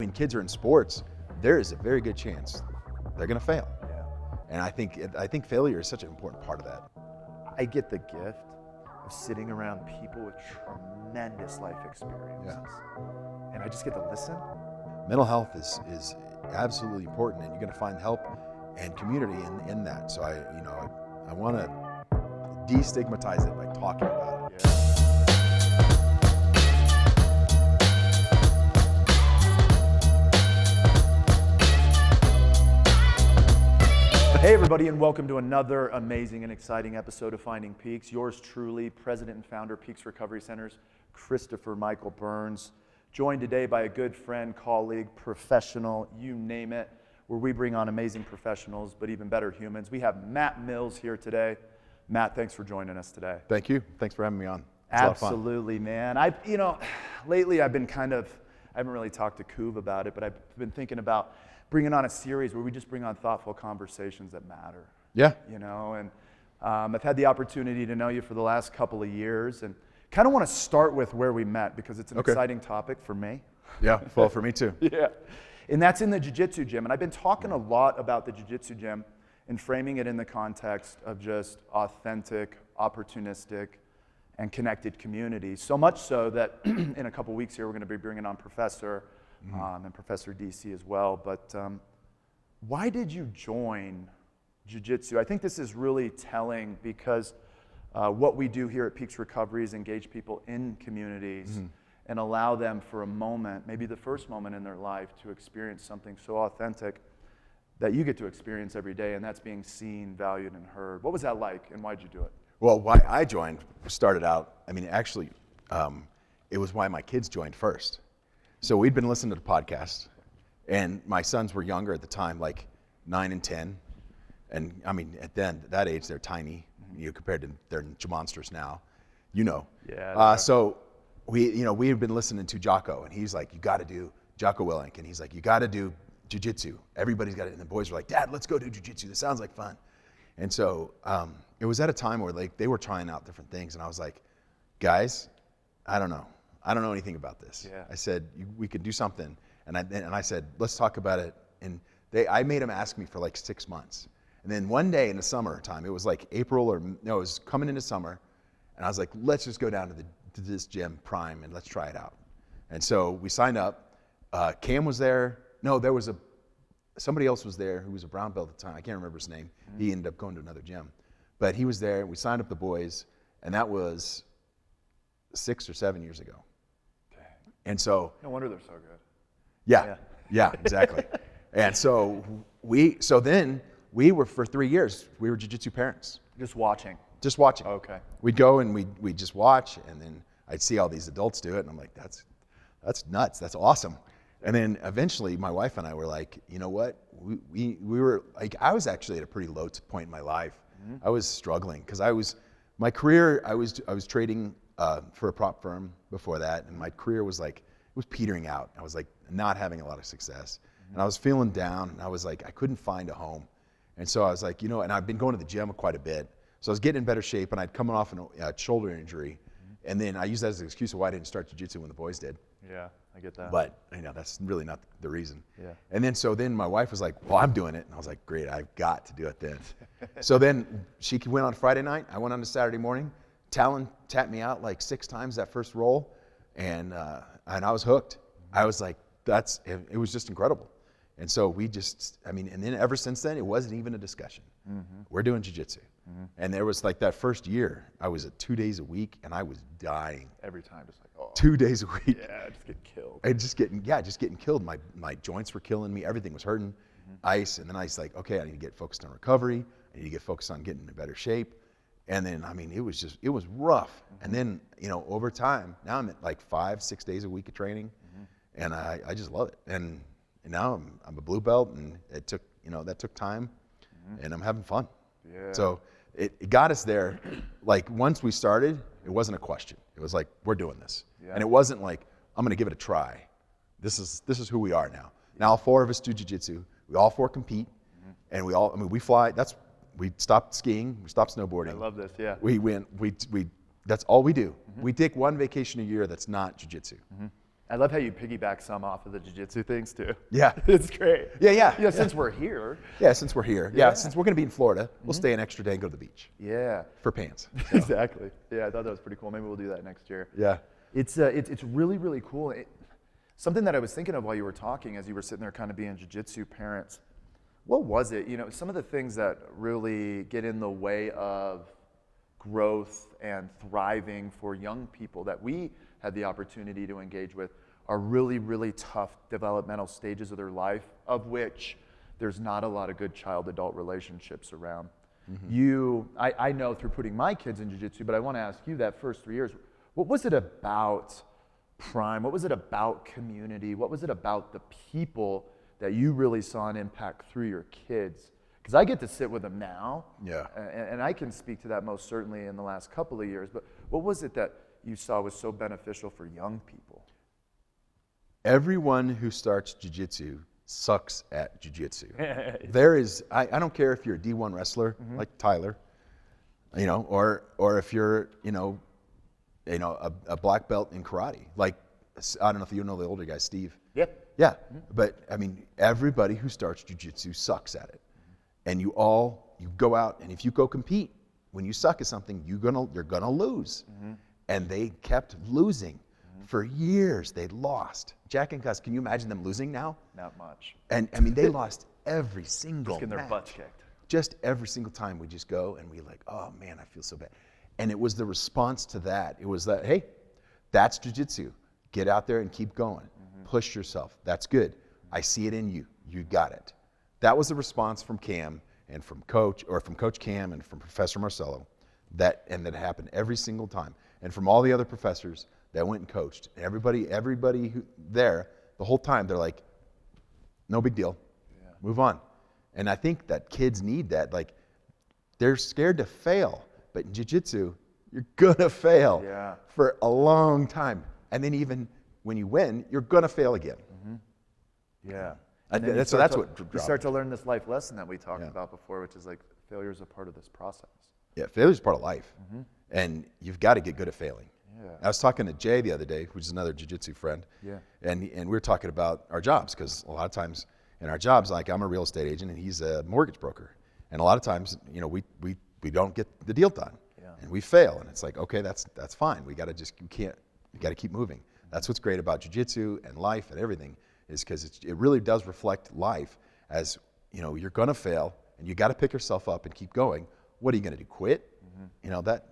when kids are in sports, there is a very good chance they're going to fail. Yeah. And I think failure is such an important part of that. I get the gift of sitting around people with tremendous life experiences. And I just get to listen. Mental health is absolutely important, and you're going to find help and community in that. So I want to destigmatize it by talking about it. Yeah. Hey everybody, and welcome to another amazing and exciting episode of Finding Peaks. Yours truly, President and Founder, Peaks Recovery Centers, Christopher Michael Burns, joined today by a good friend, colleague, professional, you name it, where we bring on amazing professionals, but even better humans. We have Matt Mills here today. Matt, thanks for joining us today. Thank you. Thanks for having me on. It's Absolutely, man. Lately I've been I haven't really talked to Kuv about it, but I've been thinking about bringing on a series where we just bring on thoughtful conversations that matter. Yeah. And I've had the opportunity to know you for the last couple of years, and kind of want to start with where we met because it's an exciting topic for me. Yeah, well, for me too. Yeah. And that's in the jiu-jitsu gym. And I've been talking a lot about the jiu-jitsu gym and framing it in the context of just authentic, opportunistic, and connected communities. So much so that in a couple weeks here, we're going to be bringing on Professor and Professor DC as well. But why did you join jiu-jitsu? I think this is really telling because what we do here at Peaks Recovery is engage people in communities and allow them for a moment, maybe the first moment in their life, to experience something so authentic that you get to experience every day, and that's being seen, valued, and heard. What was that like, and why'd you do it? Well, why I started out, it was why my kids joined first. So we'd been listening to the podcast, and my sons were younger at the time, like 9 and 10. And at that age, they're tiny, compared to they're monsters now, Yeah. So we had been listening to Jocko, and he's like, you got to do Jocko Willink, and he's like, you got to do jiu-jitsu. Everybody's got it, and the boys were like, Dad, let's go do jiu-jitsu. This sounds like fun. And so it was at a time where they were trying out different things, and I was like, guys, I don't know anything about this. Yeah. I said, we could do something, and I said, let's talk about it. And I made them ask me for like 6 months. And then one day in the summertime, it was like April it was coming into summer, and I was like, let's just go down to this gym, Prime, and let's try it out. And so we signed up. Cam was there. No, there was somebody else was there who was a brown belt at the time. I can't remember his name. He ended up going to another gym. But he was there. We signed up the boys, and that was 6 or 7 years ago. Okay. And so No wonder they're so good. yeah, exactly. And so then we were, for 3 years, we were jiu-jitsu parents. Just watching. Just watching. Okay. We'd go and we'd just watch, and then I'd see all these adults do it, and I'm like, that's nuts. That's awesome. And then eventually my wife and I were like, you know what? We were like, I was actually at a pretty low point in my life. I was struggling because my career, I was trading for a prop firm before that, and my career was like, it was petering out. I was like not having a lot of success, and I was feeling down, and I was like, I couldn't find a home. And so I was like, and I've been going to the gym quite a bit. So I was getting in better shape, and I'd come off a shoulder injury. And then I used that as an excuse of why I didn't start jiu-jitsu when the boys did. Yeah, I get that. But that's really not the reason. Yeah. And then my wife was like, well, I'm doing it. And I was like, great, I've got to do it then. So then she went on Friday night. I went on to Saturday morning. Talon tapped me out like 6 times that first roll. And I was hooked. I was like, it was just incredible. And so and then ever since then, it wasn't even a discussion. We're doing jiu-jitsu. And there was like that first year, I was at 2 days a week, and I was dying. Every time, just like, oh. 2 days a week. Yeah, just get killed. And just getting killed. My joints were killing me. Everything was hurting. Ice. And then I was like, okay, I need to get focused on recovery. I need to get focused on getting in better shape. And then, it was rough. And then, over time, now I'm at like 5-6 days a week of training, and I just love it. And now I'm a blue belt, and it took, that took time, and I'm having fun. Yeah. So it got us there. Like once we started, it wasn't a question. It was like, we're doing this. Yeah. And it wasn't like, I'm going to give it a try. This is who we are now. Now all 4 of us do jiu-jitsu. We all 4 compete, and we fly. We stopped skiing. We stopped snowboarding. I love this, yeah. We that's all we do. We take 1 vacation a year that's not jiu-jitsu. I love how you piggyback some off of the jiu-jitsu things too. Yeah. It's great. Yeah. Since we're here. Yeah, since we're here. Yeah, since we're going to be in Florida, we'll stay an extra day and go to the beach Yeah. for pants. Exactly. Yeah, I thought that was pretty cool. Maybe we'll do that next year. Yeah. It's really, really cool. Something that I was thinking of while you were talking, as you were sitting there kind of being jiu-jitsu parents, what was it? You know, some of the things that really get in the way of growth and thriving for young people that we had the opportunity to engage with are really, really tough developmental stages of their life, of which there's not a lot of good child-adult relationships around. I know through putting my kids in jiu-jitsu, but I want to ask you that first 3 years, what was it about Prime? What was it about community? What was it about the people that you really saw an impact through your kids? Because I get to sit with them now, and I can speak to that most certainly in the last couple of years, but what was it that you saw was so beneficial for young people? Everyone who starts jiu-jitsu sucks at jiu-jitsu. There is, I don't care if you're a D1 wrestler like Tyler, you know, or if you're, a black belt in karate. Like, I don't know if you know the older guy, Steve. Yep. Yeah, but I mean, everybody who starts jiu-jitsu sucks at it. And you go out, and if you go compete, when you suck at something, you're gonna lose. And they kept losing. For years, they lost. Jack and Gus, can you imagine them losing now? Not much. And I mean, they lost every single Just getting their match. butts kicked. Just every single time we just go and we like, oh man, I feel so bad. And it was the response to that. It was that, hey, that's jiu-jitsu. Get out there and keep going. Push yourself. That's good. I see it in you. You got it. That was the response from Cam and from Coach Cam and from Professor Marcelo. That happened every single time. And from all the other professors that went and coached. And everybody who there, the whole time, they're like, no big deal. Move on. And I think that kids need that. Like, they're scared to fail. But in jiu-jitsu, you're gonna fail for a long time. And then even when you win, you're gonna fail again. Yeah. So that's what you start to learn this life lesson that we talked about before, which is like failure is a part of this process. Yeah, failure is part of life. And you've got to get good at failing. Yeah. I was talking to Jay the other day, which is another jiu-jitsu friend. And we were talking about our jobs, because a lot of times in our jobs, like I'm a real estate agent and he's a mortgage broker. And a lot of times, we don't get the deal done. And we fail. And it's like, okay, that's fine. We got to keep moving. That's what's great about jiu-jitsu and life and everything, is because it really does reflect life as, you're going to fail and you got to pick yourself up and keep going. What are you going to do, quit?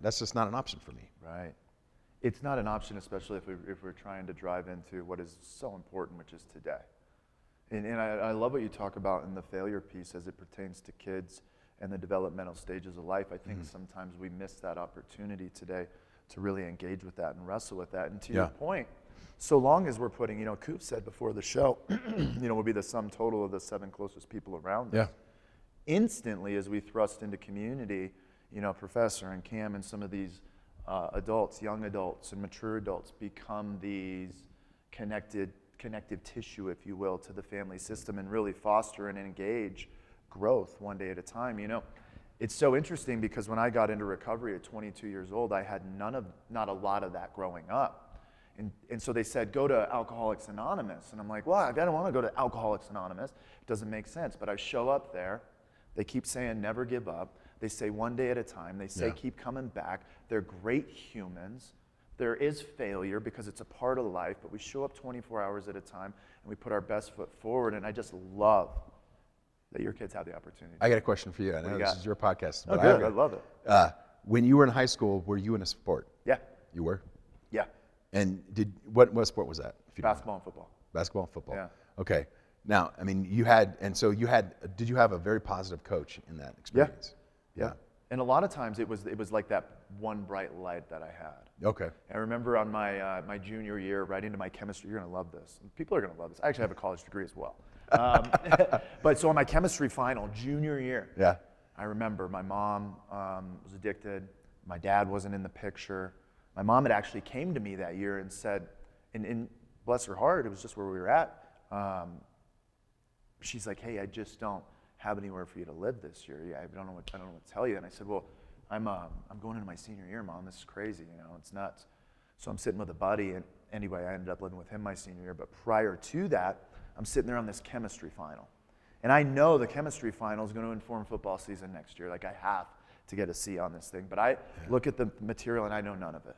That's just not an option for me. Right. It's not an option, especially if we're trying to drive into what is so important, which is today. And I love what you talk about in the failure piece as it pertains to kids and the developmental stages of life. I think sometimes we miss that opportunity today to really engage with that and wrestle with that. And to your point, so long as we're putting, Coop said before the show, we'll be the sum total of the 7 closest people around us. Instantly, as we thrust into community, Professor and Cam and some of these adults, young adults and mature adults become these connective tissue, if you will, to the family system and really foster and engage growth one day at a time. It's so interesting because when I got into recovery at 22 years old, I had not a lot of that growing up. And so they said, go to Alcoholics Anonymous. And I'm like, well, I don't want to go to Alcoholics Anonymous. It doesn't make sense. But I show up there. They keep saying, never give up. They say one day at a time. They say, keep coming back. They're great humans. There is failure because it's a part of life, but we show up 24 hours at a time and we put our best foot forward. And I just love that your kids have the opportunity. I got a question for you. I know this is your podcast. Oh, good. I love it. When you were in high school, were you in a sport? Yeah. You were? Yeah. And what sport was that? Basketball and football. Basketball and football. Yeah. Okay. Now, I mean, did you have a very positive coach in that experience? Yeah. And a lot of times it was like that one bright light that I had. Okay. I remember on my junior year, right into my chemistry, you're going to love this. People are going to love this. I actually have a college degree as well. But so on my chemistry final, junior year, I remember my mom was addicted. My dad wasn't in the picture. My mom had actually came to me that year and said, and bless her heart, it was just where we were at. She's like, hey, I just don't have anywhere for you to live this year. I don't know what to tell you. And I said, well, I'm going into my senior year, Mom. This is crazy. It's nuts. So I'm sitting with a buddy, anyway, I ended up living with him my senior year. But prior to that, I'm sitting there on this chemistry final. And I know the chemistry final is going to inform football season next year. Like, I have to get a C on this thing. But I look at the material and I know none of it.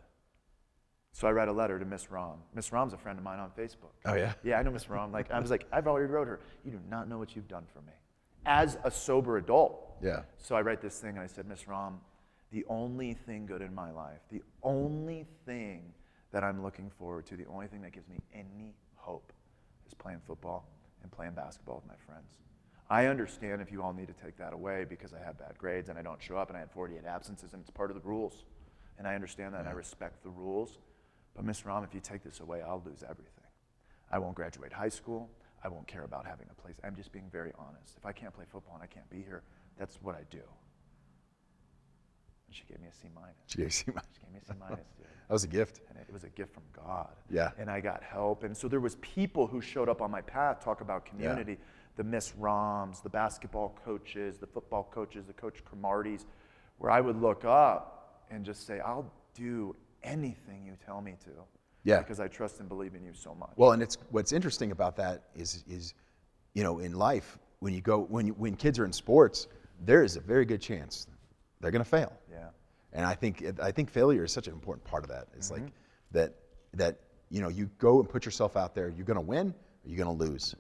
So I write a letter to Miss Rom. Miss Rom's a friend of mine on Facebook. Oh, yeah? Yeah, I know Miss Rom. Like, I was like, I've already wrote her. You do not know what you've done for me. As a sober adult. Yeah. So I write this thing and I said, Miss Rom, the only thing good in my life, the only thing that I'm looking forward to, the only thing that gives me any hope is playing football and playing basketball with my friends. I understand if you all need to take that away because I have bad grades and I don't show up and I had 48 absences and it's part of the rules. And I understand that and I respect the rules. But Miss Rom, if you take this away, I'll lose everything. I won't graduate high school. I won't care about having a place. I'm just being very honest. If I can't play football and I can't be here, that's what I do. And she gave me a C minus. She gave you a C minus. She gave me a C minus, dude. That was a gift. And it was a gift from God. Yeah. And I got help. And so there was people who showed up on my path, talk about community, the Miss Roms, the basketball coaches, the football coaches, the Coach Cromarties, where I would look up and just say, I'll do anything you tell me to. Yeah. Because I trust and believe in you so much. Well, and what's interesting about that is you know, in life, when kids are in sports, there is a very good chance they're going to fail. Yeah. And I think failure is such an important part of that. It's like that you know, you go and put yourself out there, you're going to win or you're going to lose.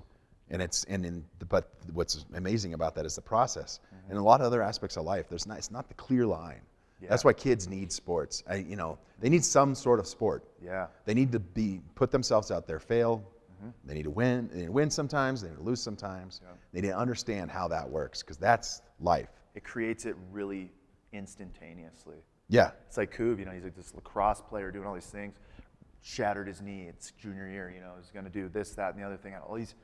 But what's amazing about that is the process. And a lot of other aspects of life, it's not the clear line. Yeah. That's why kids need sports. You know, they need some sort of sport. Yeah. They need to put themselves out there, fail. They need to win. They need to win sometimes. They need to lose sometimes. Yeah. They need to understand how that works because that's life. It creates it really instantaneously. Yeah. It's like Koob, you know, he's like this lacrosse player doing all these things, shattered his knee. It's junior year, you know, he's going to do this, that, and the other thing. All these,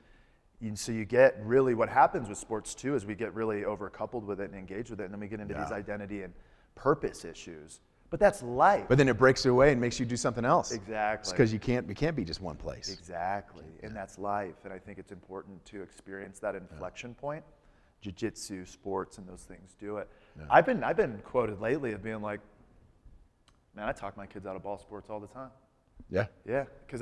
and so you get really, what happens with sports too is we get really overcoupled with it and engaged with it, and then we get into these identity and purpose issues. But that's life. But then it breaks you away and makes you do something else. Exactly. Because you can't be just one place. Exactly. And that's life. And I think it's important to experience that inflection point. Jiu-jitsu, sports, and those things do it. Yeah. I've been quoted lately of being like, man, I talk my kids out of ball sports all the time. Yeah. Yeah. Because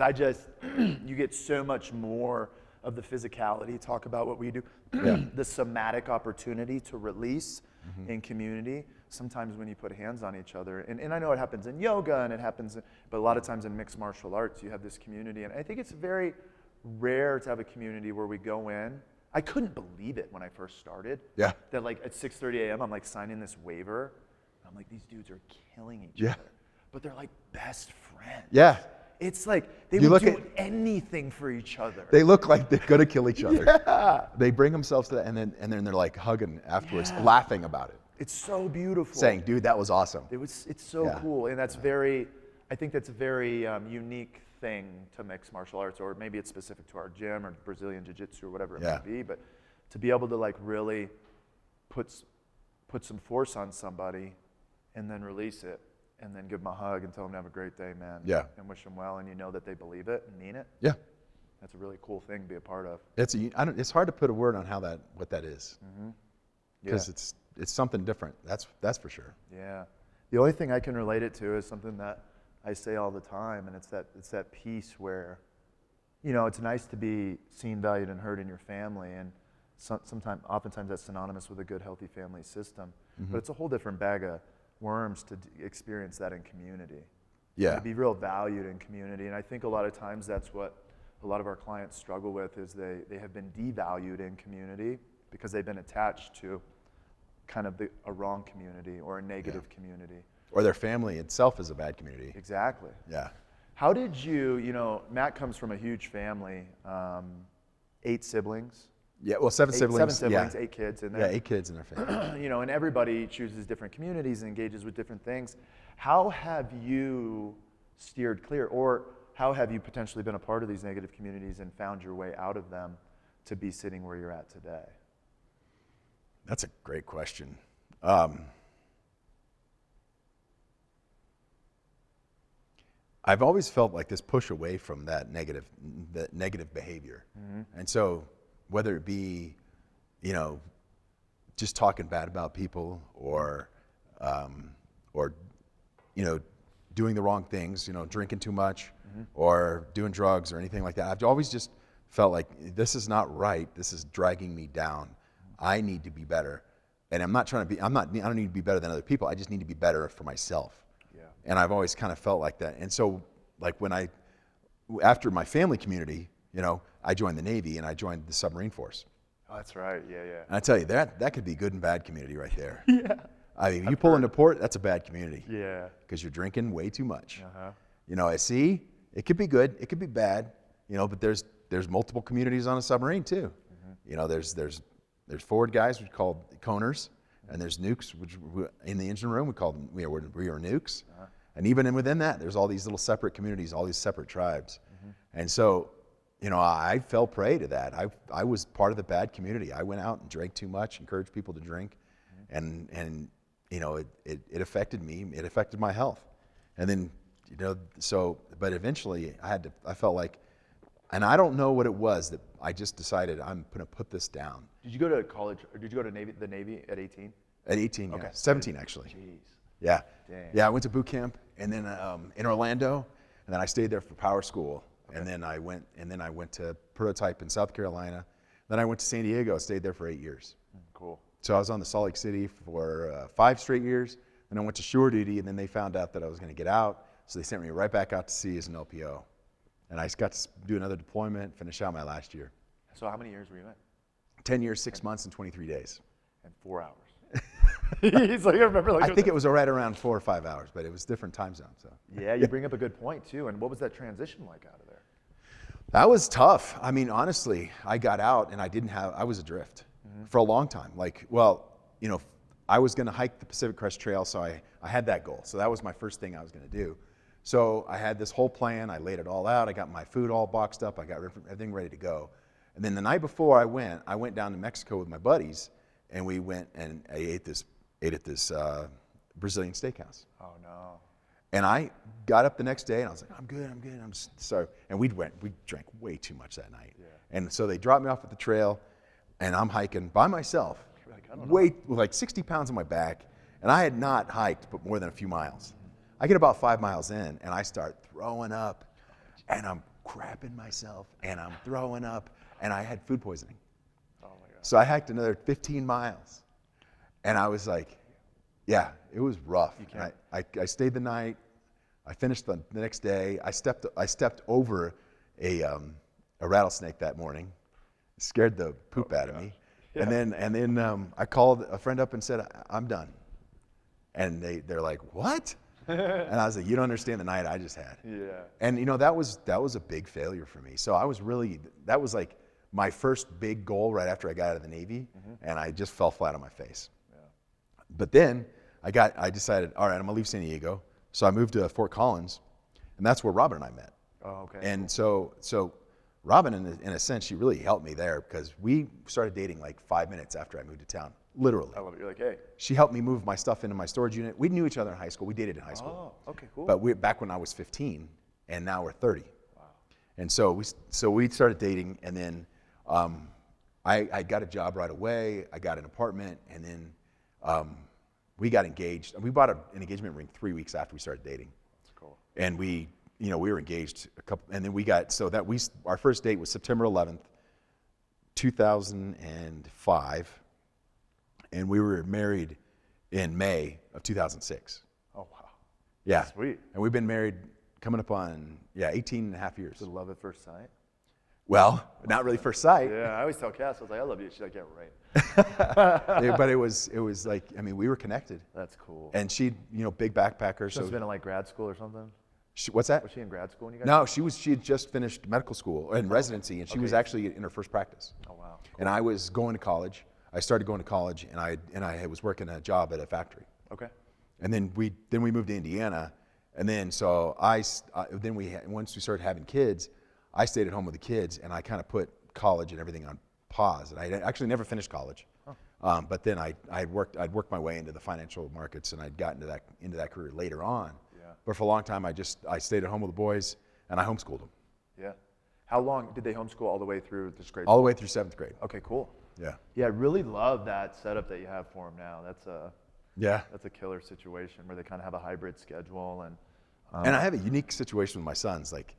you get so much more of the physicality, talk about what we do, the somatic opportunity to release in community. Sometimes when you put hands on each other, and I know it happens in yoga and it happens, but a lot of times in mixed martial arts, you have this community. And I think it's very rare to have a community where we go in. I couldn't believe it when I first started. Yeah. That like at 6:30 a.m. I'm like signing this waiver. I'm like, these dudes are killing each other. But they're like best friends. Yeah. It's like they would do anything for each other. They look like they're gonna kill each other. Yeah. They bring themselves to that, and then they're like hugging afterwards, laughing about it. It's so beautiful. Saying, "Dude, that was awesome." It's so cool, and that's I think that's a very unique thing to mixed martial arts, or maybe it's specific to our gym or Brazilian Jiu-Jitsu or whatever it might be. But to be able to like really put some force on somebody, and then release it. And then give them a hug and tell them to have a great day, man. Yeah. And wish them well, and you know that they believe it and mean it. Yeah. That's a really cool thing to be a part of. It's hard to put a word on what that is. Because it's something different. That's for sure. Yeah. The only thing I can relate it to is something that I say all the time, and it's that piece where, you know, it's nice to be seen, valued, and heard in your family, and oftentimes that's synonymous with a good, healthy family system. But it's a whole different bag of worms to experience that in community. Yeah. To be real valued in community. And I think a lot of times that's what a lot of our clients struggle with is they have been devalued in community because they've been attached to kind of a wrong community or a negative community. Or their family itself is a bad community. Exactly. Yeah. How did you know, Matt comes from a huge family, 8 siblings. Yeah, well, 7 siblings. 7 siblings, 8 kids in there. Yeah, 8 kids in their family. You know, and everybody chooses different communities and engages with different things. How have you steered clear, or how have you potentially been a part of these negative communities and found your way out of them to be sitting where you're at today? That's a great question. I've always felt like this push away from that negative behavior. And so whether it be, you know, just talking bad about people or you know, doing the wrong things, drinking too much or doing drugs or anything like that. I've always just felt like this is not right. This is dragging me down. I need to be better. And I don't need to be better than other people. I just need to be better for myself. Yeah. And I've always kind of felt like that. And so like after my family community, I joined the Navy and I joined the submarine force. Oh, that's right. Yeah. And I tell you, that could be good and bad community right there. Yeah. I mean, you pull into port, that's a bad community. Yeah. Because you're drinking way too much. Uh-huh. At sea, it could be good, it could be bad, but there's multiple communities on a submarine too. There's forward guys, we called coners, and there's nukes, which in the engine room we were nukes. Uh-huh. And even within that, there's all these little separate communities, all these separate tribes. And so, I fell prey to that. I was part of the bad community. I went out and drank too much, encouraged people to drink, and it affected me. It affected my health. And then, but eventually I felt like, and I don't know what it was that I just decided I'm going to put this down. Did you go to college, or did you go to the Navy at 18? At 18, yeah. Okay. 17 actually. Jeez. Yeah. Dang. Yeah, I went to boot camp and then in Orlando, and then I stayed there for power school. Okay. And then I went to Prototype in South Carolina. Then I went to San Diego, stayed there for 8 years. Cool. So I was on the Salt Lake City for 5 straight years. Then I went to shore duty, and then they found out that I was going to get out, so they sent me right back out to sea as an LPO. And I got to do another deployment, finish out my last year. So how many years were you in? 10 years, 6 months, and 23 days. And 4 hours. He's like, I remember. I think it was right around 4 or 5 hours, but it was different time zones. So. Yeah, you bring up a good point too. And what was that transition like out of there? That was tough. I mean, honestly, I got out and I was adrift for a long time. I was going to hike the Pacific Crest Trail, so I had that goal. So that was my first thing I was going to do. So I had this whole plan. I laid it all out. I got my food all boxed up. I got everything ready to go. And then the night before I went down to Mexico with my buddies, and we went and I ate at this Brazilian steakhouse. Oh no. And I got up the next day and I was like, I'm good. I'm sorry. And we drank way too much that night. Yeah. And so they dropped me off at the trail, and I'm hiking by myself, with like 60 pounds on my back, and I had not hiked but more than a few miles. I get about 5 miles in, and I start throwing up, and I'm crapping myself, and I'm throwing up, and I had food poisoning. Oh my God. So I hiked another 15 miles, and I was like, yeah, it was rough. And I stayed the night. I finished the next day. I stepped over a rattlesnake that morning. It scared the poop out of me. Yeah. And then I called a friend up and said, I'm done. And they're like, what? And I was like, you don't understand the night I just had. Yeah. And that was a big failure for me. So that was like my first big goal right after I got out of the Navy, and I just fell flat on my face. Yeah. But then I decided, all right, I'm gonna leave San Diego. So I moved to Fort Collins, and that's where Robin and I met. Oh, okay. And so Robin, in a sense, she really helped me there because we started dating like 5 minutes after I moved to town, literally. I love it. You're like, hey. She helped me move my stuff into my storage unit. We knew each other in high school. We dated in high school. Oh, okay, cool. But back when I was 15, and now we're 30. Wow. And so we started dating, and then I got a job right away. I got an apartment, and then we got engaged. We bought an engagement ring 3 weeks after we started dating. That's cool. And we were engaged and then our first date was September 11th, 2005, and we were married in May of 2006. Oh wow. Yeah. Sweet. And we've been married coming up on 18 and a half years. Is it love at first sight? Well, not really first sight. Yeah, I always tell Cass, I was like, I love you. She's like, yeah, right. Yeah, but it was like, I mean, we were connected. That's cool. And she, big backpacker. She's been in like grad school or something? What's that? Was she in grad school when you guys? No, she had just finished medical school and residency, and she was actually in her first practice. Oh wow. Cool. And I was going to college. I started going to college, and I was working a job at a factory. Okay. And then we moved to Indiana, and then once we started having kids, I stayed at home with the kids, and I kind of put college and everything on pause. And I actually never finished college, but then I'd worked my way into the financial markets, and I'd gotten into that career later on. Yeah. But for a long time, I stayed at home with the boys, and I homeschooled them. Yeah. How long did they homeschool all the way through this grade? All the way through 7th grade. Okay, cool. Yeah. Yeah, I really love that setup that you have for them now. That's a killer situation where they kind of have a hybrid schedule, and And I have a unique situation with my sons, like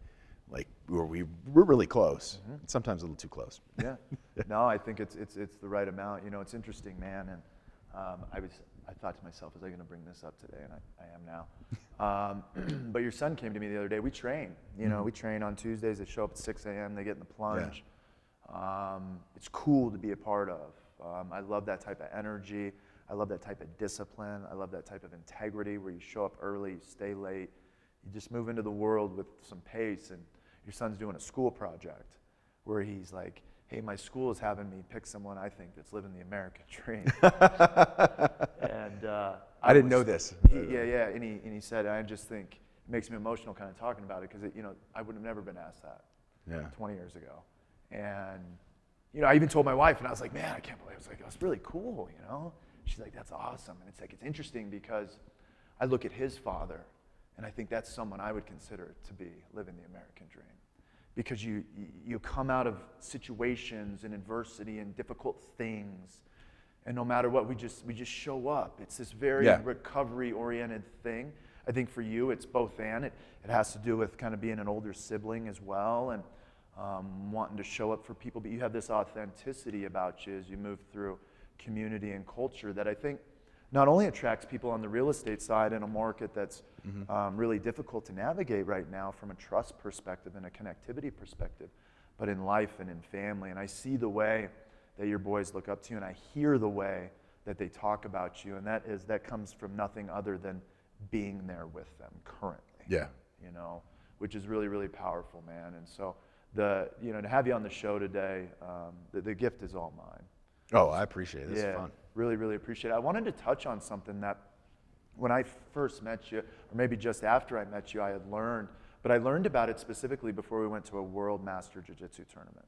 where we're really close, sometimes a little too close. Yeah. No, I think it's the right amount. You know, it's interesting, man. And I thought to myself, was I going to bring this up today? And I am now. But your son came to me the other day. We train. You know, we train on Tuesdays. They show up at 6 a.m. They get in the plunge. It's cool to be a part of. I love that type of energy. I love that type of discipline. I love that type of integrity where you show up early, you stay late. You just move into the world with some pace. And your son's doing a school project where he's like, hey, my school is having me pick someone I think that's living the American dream. And I didn't know this. Yeah. And he said, I just think it makes me emotional kind of talking about it because, you know, I would have never been asked that 20 years ago. And, you know, I even told my wife, and I was like, man, I can't believe it. I was like, that's really cool, you know? She's like, that's awesome. And it's like, it's interesting because I look at his father, and I think that's someone I would consider to be living the American dream. Because you come out of situations and adversity and difficult things, and no matter what, we just show up. It's this very recovery-oriented thing. I think for you, it's both and. It has to do with kind of being an older sibling as well, and wanting to show up for people. But you have this authenticity about you as you move through community and culture that I think not only attracts people on the real estate side in a market that's really difficult to navigate right now from a trust perspective and a connectivity perspective, but in life and in family. And I see the way that your boys look up to you, and I hear the way that they talk about you, and that comes from nothing other than being there with them currently. Yeah. You know, which is really, really powerful, man. And so to have you on the show today, the gift is all mine. Oh, I appreciate it. This is fun. Really, really appreciate it. I wanted to touch on something that when I first met you, or maybe just after I met you, I had learned, but I learned about it specifically before we went to a World Master Jiu-Jitsu tournament.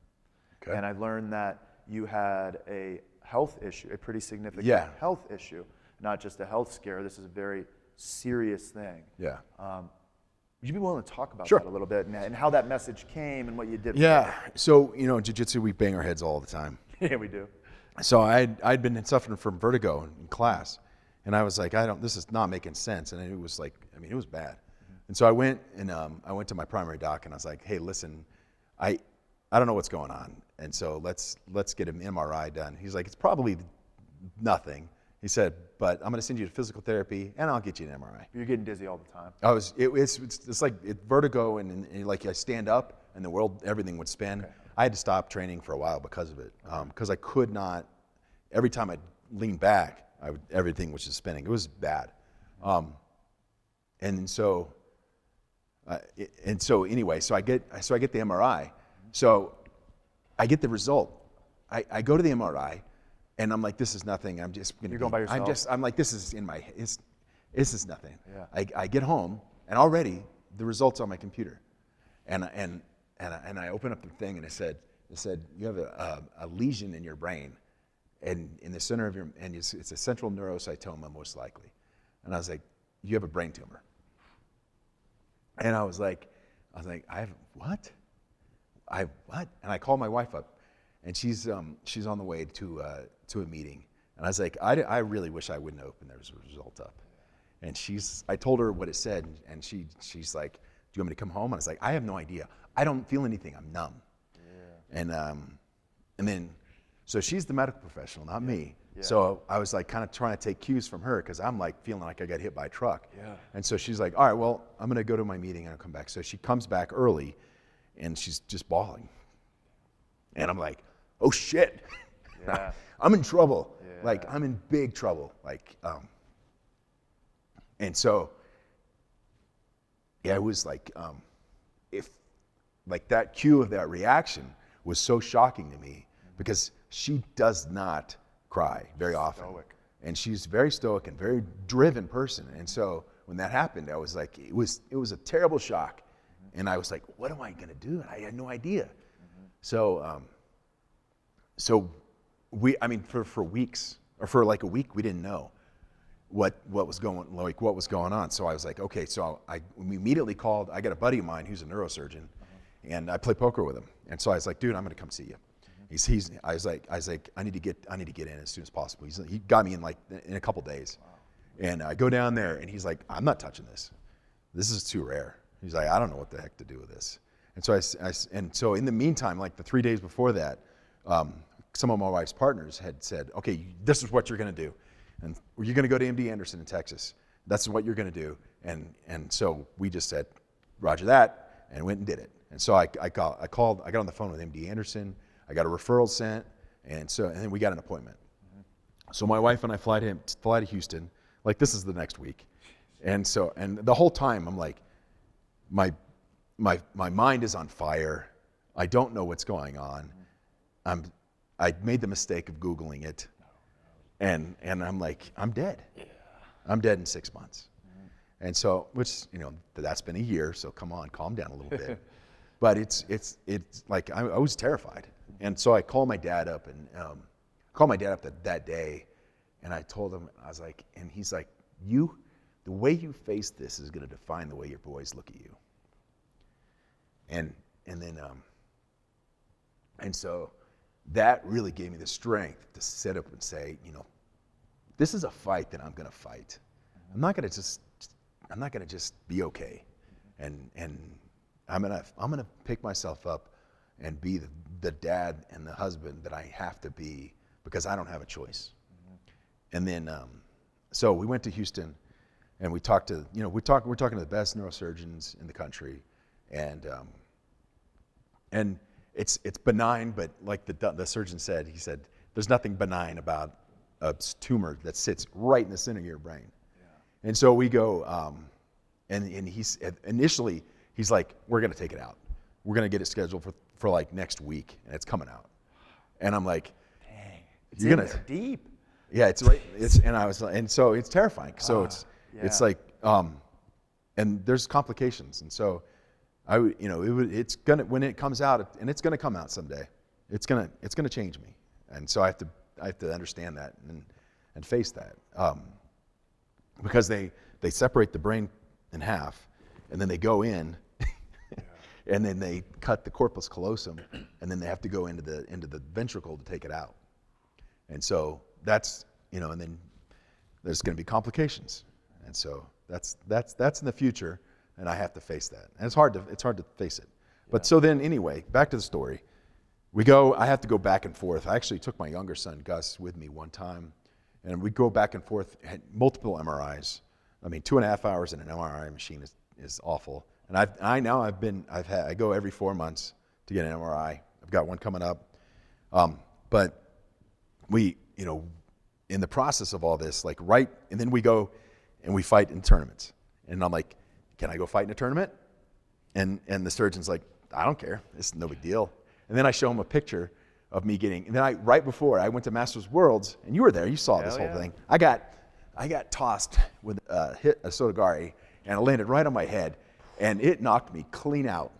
Okay. And I learned that you had a health issue, a pretty significant health issue, not just a health scare. This is a very serious thing. Yeah. Would you be willing to talk about that a little bit and how that message came and what you did? Yeah. So, you know, in jiu-jitsu, we bang our heads all the time. Yeah, we do. So I'd been suffering from vertigo in class, and I was like, this is not making sense. And it was like, I mean, it was bad. And so I went to my primary doc, and I was like, hey, listen, I don't know what's going on. And so let's get an MRI done. He's like, it's probably nothing. He said, but I'm going to send you to physical therapy, and I'll get you an MRI. You're getting dizzy all the time. It's like vertigo, and like I stand up, and everything would spin. Okay. I had to stop training for a while because of it, because I could not. Every time I leaned back, everything was just spinning. It was bad, and so anyway, so I get the MRI. So I get the result. I go to the MRI, and I'm like, this is nothing. I'm just going to. You're going by yourself. I'm like, this is this is nothing. Yeah. I get home, and already the results on my computer, and I open up the thing, and it said you have a lesion in your brain, and in the center of your, and it's a central neurocytoma most likely. And I was like, you have a brain tumor. And I was like, I have what? I what? And I called my wife up, and she's on the way to a meeting. And I was like, I really wish I wouldn't open the result up. And I told her what it said, and she's like, do you want me to come home? And I was like, I have no idea. I don't feel anything. I'm numb. Yeah. And then, so she's the medical professional, not me. Yeah. So I was like kind of trying to take cues from her because I'm like feeling like I got hit by a truck. Yeah. And so she's like, all right, well, I'm going to go to my meeting and I'll come back. So she comes back early, and she's just bawling. And I'm like, oh shit. Yeah. I'm in trouble. Yeah. Like I'm in big trouble. Like, and so, yeah, it was like, if like that cue of that reaction was so shocking to me because she does not cry very often. Stoic. And she's very stoic and very driven person. And so when that happened, I was like, it was a terrible shock. Mm-hmm. And I was like, what am I going to do? And I had no idea. Mm-hmm. So for weeks, or for like a week, we didn't know what was going on. So I was like, okay, so we immediately called. I got a buddy of mine who's a neurosurgeon, and I play poker with him. And so I was like, dude, I'm going to come see you. I was like, I need to get in as soon as possible. He got me in a couple days. Wow. And I go down there, and he's like, I'm not touching this. this is too rare. He's like, I don't know what the heck to do with this. And so and so in the meantime, like the 3 days before that, some of my wife's partners had said, okay, this is what you're going to do. And you're going to go to MD Anderson in Texas. That's what you're going to do. And so we just said, roger that, and went and did it. And so I got on the phone with MD Anderson. I got a referral sent, and then we got an appointment. So my wife and I fly to Houston. Like, this is the next week. And the whole time I'm like, my mind is on fire. I don't know what's going on. I made the mistake of Googling it. And I'm like, I'm dead. Yeah. I'm dead in 6 months. And so, which, that's been a year, so come on, calm down a little bit. But it's like, I was terrified. And so I called my dad up that day, and I told him, I was like, and he's like, the way you face this is going to define the way your boys look at you. And so that really gave me the strength to sit up and say, this is a fight that I'm going to fight. I'm not going to just be okay. And I'm going to pick myself up and be the dad and the husband that I have to be, because I don't have a choice. And then so we went to Houston, and we're talking to the best neurosurgeons in the country, and it's benign, but like the surgeon said, he said, there's nothing benign about a tumor that sits right in the center of your brain. Yeah. And so we go, and initially he's like, we're going to take it out. We're going to get it scheduled for like next week, and it's coming out. And I'm like, dang, it's in there deep. Yeah, it's right. And so it's terrifying. So it's like, and there's complications. And so it's gonna, when it comes out, and it's gonna come out someday, it's gonna change me. And so I have to understand that and face that, because they separate the brain in half, and then they go in, and then they cut the corpus callosum, and then they have to go into the ventricle to take it out. And so that's, and then there's going to be complications. And so that's in the future, and I have to face that. And it's hard to face it. But so then anyway, back to the story. I have to go back and forth. I actually took my younger son, Gus, with me one time, and we go back and forth, had multiple MRIs. I mean, 2.5 hours in an MRI machine is awful. And I go every 4 months to get an MRI. I've got one coming up. But we, in the process of all this, and then we go and we fight in tournaments. And I'm like, can I go fight in a tournament? And the surgeon's like, I don't care. It's no big deal. And then I show him a picture of me getting, and then right before I went to Masters Worlds, and you were there, you saw this whole thing. I got tossed with hit a Sotogari, and it landed right on my head, and it knocked me clean out.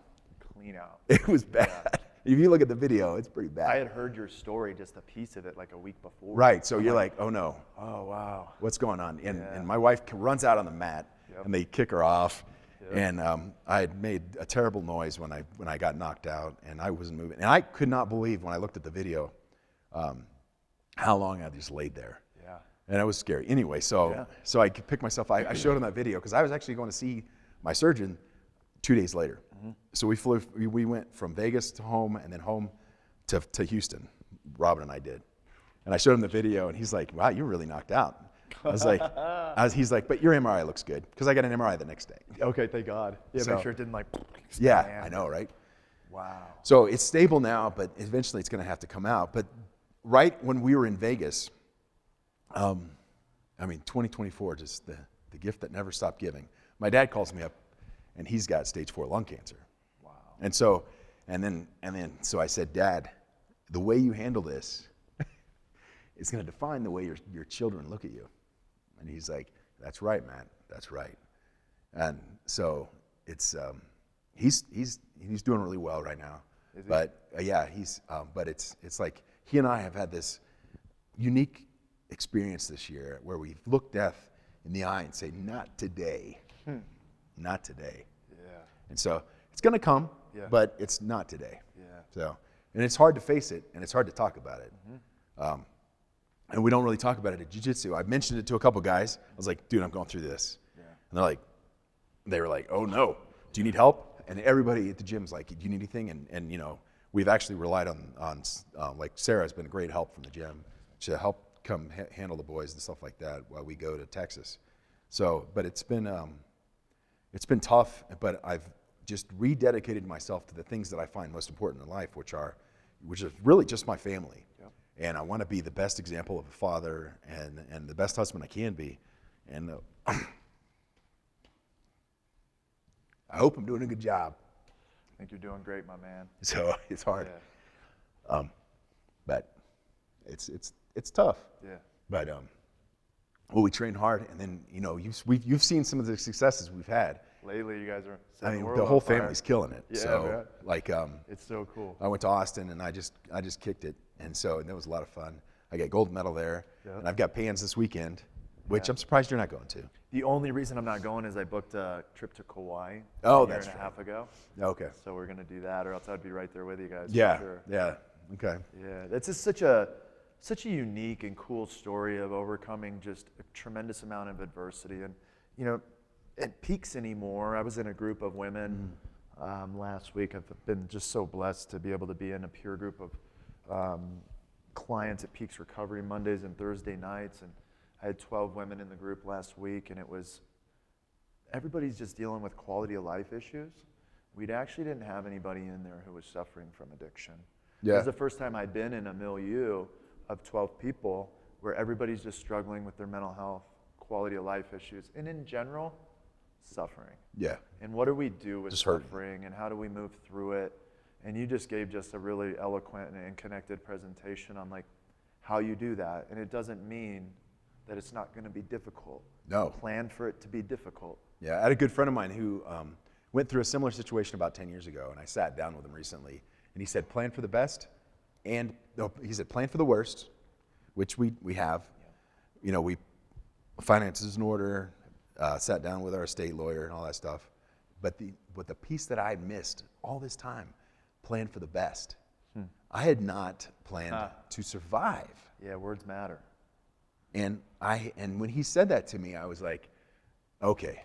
It was bad. Yeah. If you look at the video, it's pretty bad. I had heard your story, just a piece of it, like a week before. Right, so you're like, oh no. Oh, wow. What's going on? And my wife runs out on the mat, and they kick her off. Yep. And I had made a terrible noise when I got knocked out, and I wasn't moving. And I could not believe when I looked at the video how long I just laid there. Yeah. And it was scary. Anyway, so I could pick myself. I showed him that video because I was actually going to see my surgeon 2 days later. Mm-hmm. So we went from Vegas to home, and then home to Houston. Robin and I did. And I showed him the video, and he's like, wow, you're really knocked out. I was like, he's like, but your MRI looks good, because I got an MRI the next day. Okay, thank God. Yeah, so, make sure it didn't expand. Yeah, I know, right? Wow. So it's stable now, but eventually it's going to have to come out. But right when we were in Vegas, 2024, just the gift that never stopped giving. My dad calls me up, and he's got stage 4 lung cancer. Wow. And so I said, Dad, the way you handle this is going to define the way your children look at you. And he's like, that's right, man, that's right. And so it's he's doing really well right now. Is he? But but it's like he and I have had this unique experience this year where we've looked death in the eye and say, not today. Not today. Yeah. And so it's going to come, but it's not today. Yeah. So, and it's hard to face it, and it's hard to talk about it. Mm-hmm. And we don't really talk about it at jiu-jitsu. I mentioned it to a couple guys. I was like, dude, I'm going through this. Yeah. And they're like, they were like, oh no, do you need help? And everybody at the gym's like, do you need anything? And you know, we've actually relied on like Sarah has been a great help from the gym to help come handle the boys and stuff like that while we go to Texas. So, but it's been tough, but I've just rededicated myself to the things that I find most important in life, which is really just my family. Yep. And I want to be the best example of a father and the best husband I can be. And I hope I'm doing a good job. I think you're doing great, my man. So it's hard. Yeah. But it's tough. Yeah. But well, we train hard, and then you know you've seen some of the successes we've had. Lately, you guys are. I mean, the whole family's killing it. Yeah, so man. like it's so cool. I went to Austin and I just kicked it, and that was a lot of fun. I got gold medal there, and I've got Pans this weekend, which I'm surprised you're not going to. The only reason I'm not going is I booked a trip to Kauai Oh, a year that's and a right. half ago. Okay. So we're gonna do that, or else I'd be right there with you guys. Yeah. For sure. Yeah. Okay. Yeah, that's just such a unique and cool story of overcoming just a tremendous amount of adversity. And you know, at Peaks anymore, I was in a group of women last week. I've been just so blessed to be able to be in a peer group of clients at Peaks Recovery Mondays and Thursday nights. And I had 12 women in the group last week, and everybody's just dealing with quality of life issues. We actually didn't have anybody in there who was suffering from addiction. Yeah. It was the first time I'd been in a milieu of 12 people where everybody's just struggling with their mental health, quality of life issues, and in general, suffering. Yeah. And what do we do with Just hurting. suffering, and how do we move through it? And you just gave just a really eloquent and connected presentation on like how you do that. And it doesn't mean that it's not going to be difficult. No. Plan for it to be difficult. Yeah. I had a good friend of mine who went through a similar situation about 10 years ago, and I sat down with him recently, and he said, plan for the best, and no, he said, plan for the worst, which we have. Yeah. You know, we finances in order, sat down with our estate lawyer and all that stuff. But the piece that I missed all this time, plan for the best. I had not planned to survive. Yeah, words matter. And when he said that to me, I was like, okay,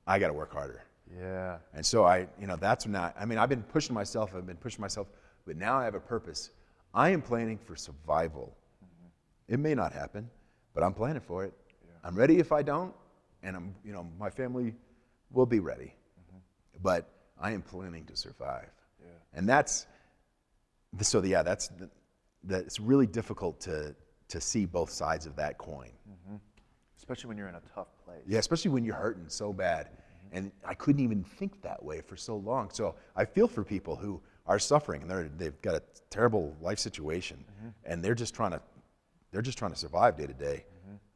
I got to work harder. Yeah. And so that's not, I mean, I've been pushing myself, but now I have a purpose. I am planning for survival. It may not happen, but I'm planning for it. Yeah. I'm ready if I don't, and my family will be ready. But I am planning to survive. Yeah. And that's really difficult to see both sides of that coin. Especially when you're in a tough place. Yeah, especially when you're hurting so bad. And I couldn't even think that way for so long. So I feel for people who are suffering and they've got a terrible life situation, and they're just trying to survive day to day.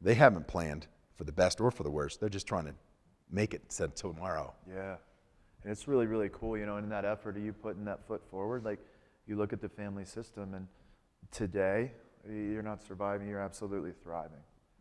They haven't planned for the best or for the worst. They're just trying to make it to tomorrow. Yeah. And it's really, really cool, and in that effort of you putting that foot forward, like you look at the family system, and today you're not surviving, you're absolutely thriving.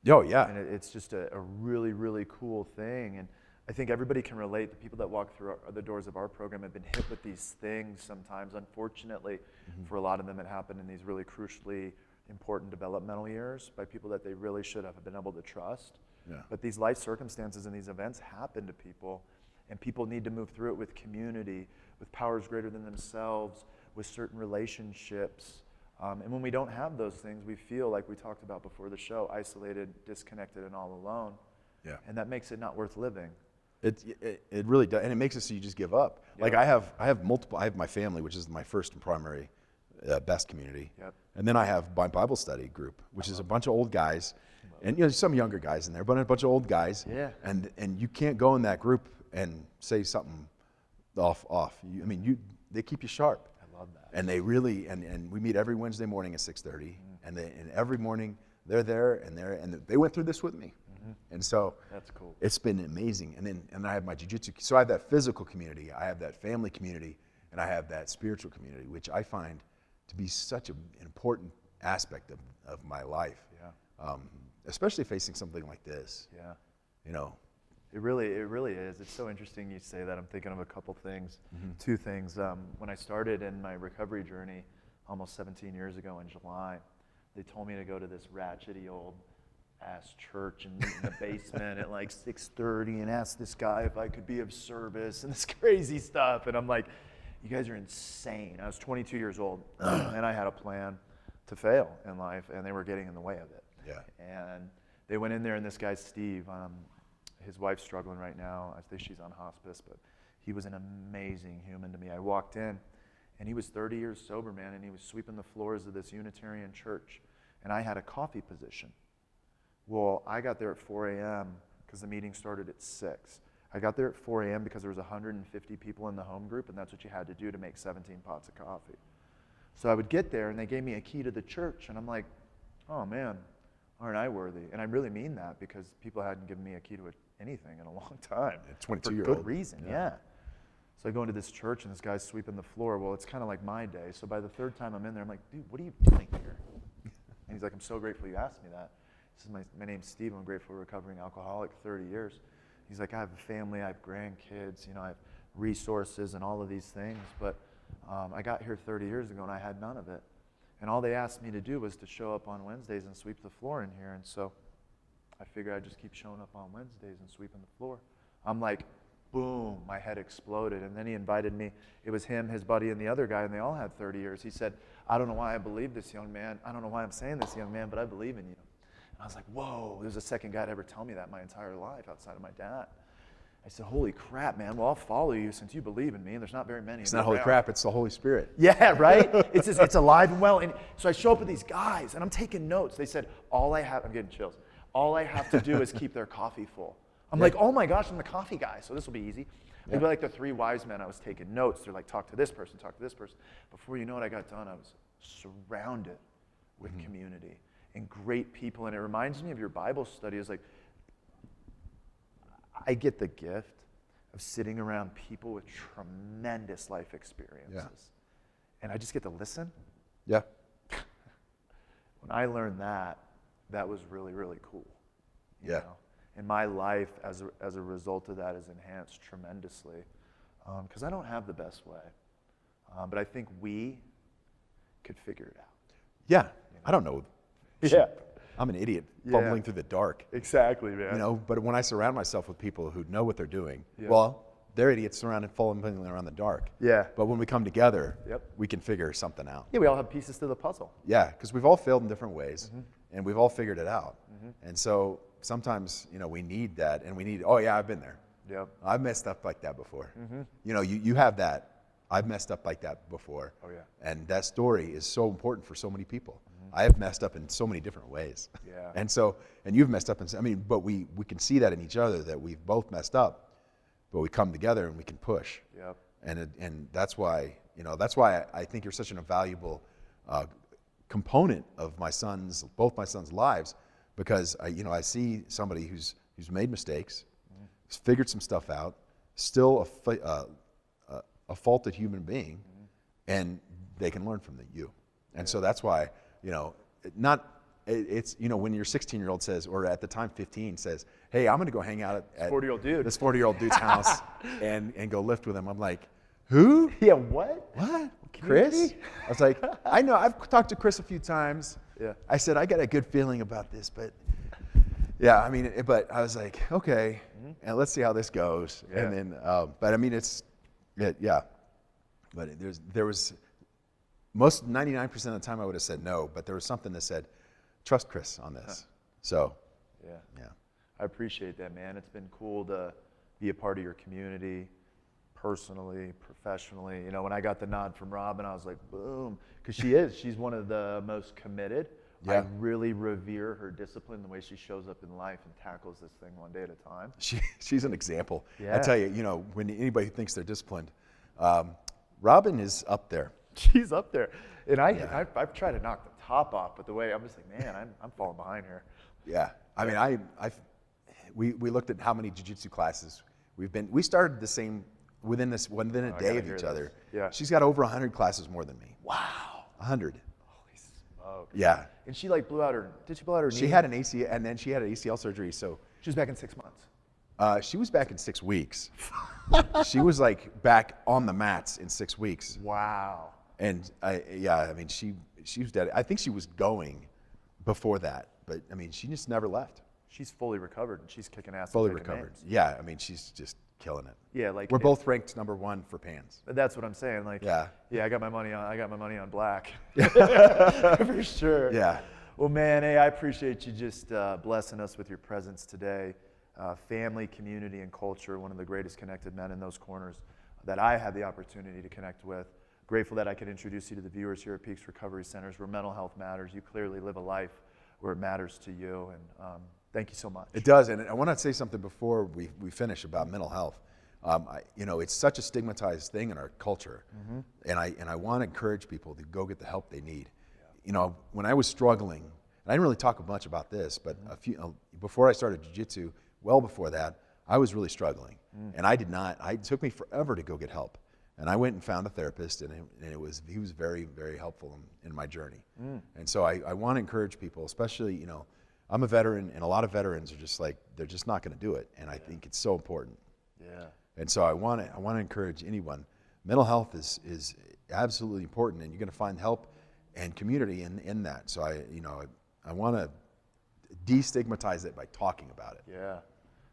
Oh, yeah. And it's just a really, really cool thing. And I think everybody can relate. The people that walk through the doors of our program have been hit with these things sometimes. Unfortunately, for a lot of them, it happened in these really crucially important developmental years by people that they really should have been able to trust. Yeah. But these life circumstances and these events happen to people, and people need to move through it with community, with powers greater than themselves, with certain relationships. And when we don't have those things, we feel, like we talked about before the show, isolated, disconnected, and all alone. Yeah. And that makes it not worth living. It really does, and it makes it so you just give up. Yep. Like I have my family, which is my first and primary best community. Yep. And then I have my Bible study group, which is a bunch of old guys, and some younger guys in there, but a bunch of old guys. Yeah. And you can't go in that group and say something off. They keep you sharp. I love that. And they really, and we meet every Wednesday morning at 6:30, and every morning they're there, and they went through this with me. And so that's cool. It's been amazing. And I have my jiu-jitsu. So I have that physical community, I have that family community, and I have that spiritual community, which I find to be such an important aspect of my life. Yeah. Especially facing something like this. Yeah. It really is. It's so interesting you say that. I'm thinking of a couple things. Two things. When I started in my recovery journey almost 17 years ago in July, they told me to go to this ratchety old ass church and meet in the basement at like 6:30 and ask this guy if I could be of service and this crazy stuff. And I'm like, you guys are insane. I was 22 years old and I had a plan to fail in life, and they were getting in the way of it. Yeah. And they went in there, and this guy, Steve, his wife's struggling right now. I think she's on hospice, but he was an amazing human to me. I walked in, and he was 30 years sober, man, and he was sweeping the floors of this Unitarian church, and I had a coffee position. Well, I got there at 4 a.m. because the meeting started at 6. I got there at 4 a.m. because there was 150 people in the home group, and that's what you had to do to make 17 pots of coffee. So I would get there, and they gave me a key to the church, and I'm like, oh, man, aren't I worthy? And I really mean that, because people hadn't given me a key to anything in a long time. A 22-year-old. For good reason, yeah. So I go into this church, and this guy's sweeping the floor. Well, it's kind of like my day. So by the third time I'm in there, I'm like, dude, what are you doing here? And he's like, I'm so grateful you asked me that. He says, my name's Steve. I'm grateful recovering alcoholic, 30 years. He's like, I have a family, I have grandkids, I have resources and all of these things, but I got here 30 years ago and I had none of it. And all they asked me to do was to show up on Wednesdays and sweep the floor in here. And so I figured I'd just keep showing up on Wednesdays and sweeping the floor. I'm like, boom, my head exploded. And then he invited me. It was him, his buddy, and the other guy, and they all had 30 years. He said, I don't know why I believe this, young man. I don't know why I'm saying this, young man, but I believe in you. And I was like, whoa, there's the second guy to ever tell me that my entire life outside of my dad. I said, holy crap, man. Well, I'll follow you since you believe in me. And there's not very many. It's not holy crap, it's the Holy Spirit. Yeah, right? It's alive and well. And so I show up with these guys, and I'm taking notes. They said, I'm getting chills. All I have to do is keep their coffee full. I'm like, oh my gosh, I'm the coffee guy, so this will be easy. We'd be like the three wise men. I was taking notes. They're like, talk to this person, talk to this person. Before you know it, I got done. I was surrounded with community and great people. And it reminds me of your Bible study. It's like, I get the gift of sitting around people with tremendous life experiences. Yeah. And I just get to listen. Yeah. When I learned that, that was really, really cool. You Yeah. know? And my life as a result of that is enhanced tremendously. Because I don't have the best way. But I think we could figure it out. Yeah. I don't know. Yeah. I'm an idiot Yeah. fumbling through the dark. Exactly, man. But when I surround myself with people who know what they're doing, Yeah. well, they're idiots surrounded, fumbling around the dark. Yeah. But when we come together, Yep. we can figure something out. Yeah, we all have pieces to the puzzle. Yeah, because we've all failed in different ways, and we've all figured it out. And so sometimes, we need that, and we need, oh yeah, I've been there. Yep. I've messed up like that before. You have that. I've messed up like that before. Oh, yeah. And that story is so important for so many people. I have messed up in so many different ways. Yeah. And you've messed up but we can see that in each other, that we've both messed up, but we come together and we can push. Yep. And that's why, I think you're such an invaluable component of both my sons' lives, because I see somebody who's made mistakes, who's figured some stuff out, still a faulted human being, and they can learn from you. And so that's why, when your 16-year-old says, or at the time 15 says, hey, I'm going to go hang out at 40-year-old dude. this 40-year-old dude's house and go lift with him. I'm like, who? Yeah, what? What? Community? Chris? I was like, I know, I've talked to Chris a few times. Yeah. I said, I got a good feeling about this, but yeah, but I was like, okay, and let's see how this goes. Yeah. And then, but there was, most 99% of the time I would have said no, but there was something that said, trust Chris on this. So, yeah. I appreciate that, man. It's been cool to be a part of your community, personally, professionally. When I got the nod from Robin, I was like, boom, because she's one of the most committed. Yeah. I really revere her discipline, the way she shows up in life and tackles this thing one day at a time. She's an example. Yeah. I tell you, when anybody who thinks they're disciplined, Robin is up there. She's up there. And I've tried to knock the top off, but the way I'm just like, man, I'm falling behind her. Yeah. We looked at how many jiu-jitsu classes we started the same within a day of each other. Yeah. She's got over 100 classes more than me. Wow. 100. Holy smoke. Yeah. And she did she blow out her knee? She had an ACL, and then she had an ACL surgery, so. She was back in 6 months. She was back in 6 weeks. She was back on the mats in 6 weeks. Wow. And she was dead. I think she was going before that, but I mean, she just never left. She's fully recovered and she's kicking ass. Fully and taking recovered. names. Yeah, I mean, she's just killing it. Yeah, like We're both ranked #1 for pans. That's what I'm saying. Like, Yeah. I got my money on black, for sure. Yeah. Well, man, hey, I appreciate you just blessing us with your presence today. Family, community, and culture, one of the greatest connected men in those corners that I had the opportunity to connect with. Grateful that I could introduce you to the viewers here at Peaks Recovery Centers, where mental health matters. You clearly live a life where it matters to you, and thank you so much. It does, and I want to say something before we finish about mental health. It's such a stigmatized thing in our culture, and I want to encourage people to go get the help they need. When I was struggling, and I didn't really talk much about this, but before I started jiu-jitsu, well before that, I was really struggling, and it took me forever to go get help. And I went and found a therapist, and he was very, very helpful in my journey. And so I want to encourage people, especially, I'm a veteran, and a lot of veterans are just like, they're just not going to do it. And I think it's so important. Yeah. And so I want to encourage anyone. Mental health is absolutely important, and you're going to find help and community in that. So I want to destigmatize it by talking about it. Yeah,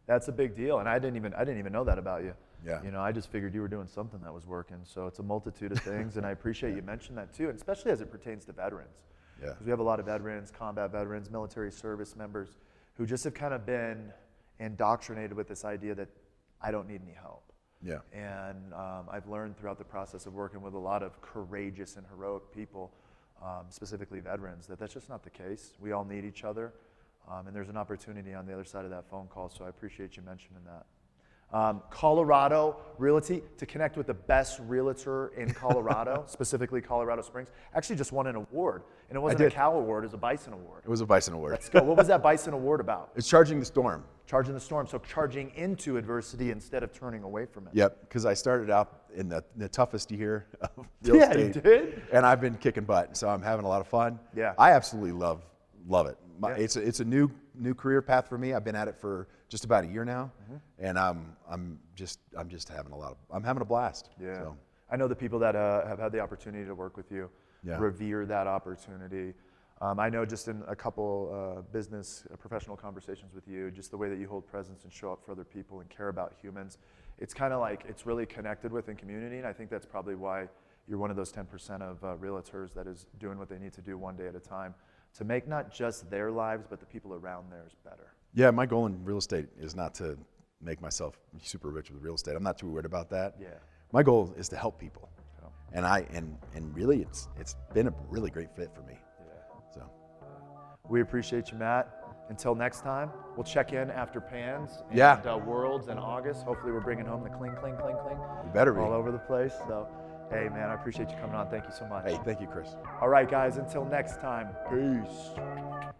that's a big deal, and I didn't even know that about you. Yeah. I just figured you were doing something that was working. So it's a multitude of things, and I appreciate you mentioning that too, and especially as it pertains to veterans. Yeah. Because we have a lot of veterans, combat veterans, military service members, who just have kind of been indoctrinated with this idea that I don't need any help. Yeah. And I've learned throughout the process of working with a lot of courageous and heroic people, specifically veterans, that that's just not the case. We all need each other, and there's an opportunity on the other side of that phone call, so I appreciate you mentioning that. Colorado Realty, to connect with the best realtor in Colorado, specifically Colorado Springs, actually just won an award. And it wasn't a cow award, it was a bison award. It was a bison award. Let's go. What was that bison award about? It's charging the storm. Charging the storm, so charging into adversity instead of turning away from it. Yep, because I started out in the toughest year of real estate. You did? And I've been kicking butt, so I'm having a lot of fun. Yeah. I absolutely love it. Yeah. It's a new career path for me. I've been at it for just about a year now, and I'm just having a blast. Yeah. So, I know the people that have had the opportunity to work with you Yeah. revere that opportunity. I know just in a couple professional conversations with you, just the way that you hold presence and show up for other people and care about humans, it's kind of like it's really connected with in community, and I think that's probably why you're one of those 10% of realtors that is doing what they need to do one day at a time to make not just their lives, but the people around theirs better. yeah, my goal in real estate is not to make myself super rich with real estate. I'm not too worried about that. Yeah. My goal is to help people, So, and really it's been a really great fit for me. yeah. So. We appreciate you, Matt. Until next time, we'll check in after Pans and Yeah. Worlds in August. Hopefully we're bringing home the cling, cling, cling, cling. You better be. All over the place. So, hey, man, I appreciate you coming on. Thank you so much. Hey, thank you, Chris. All right, guys, until next time, peace.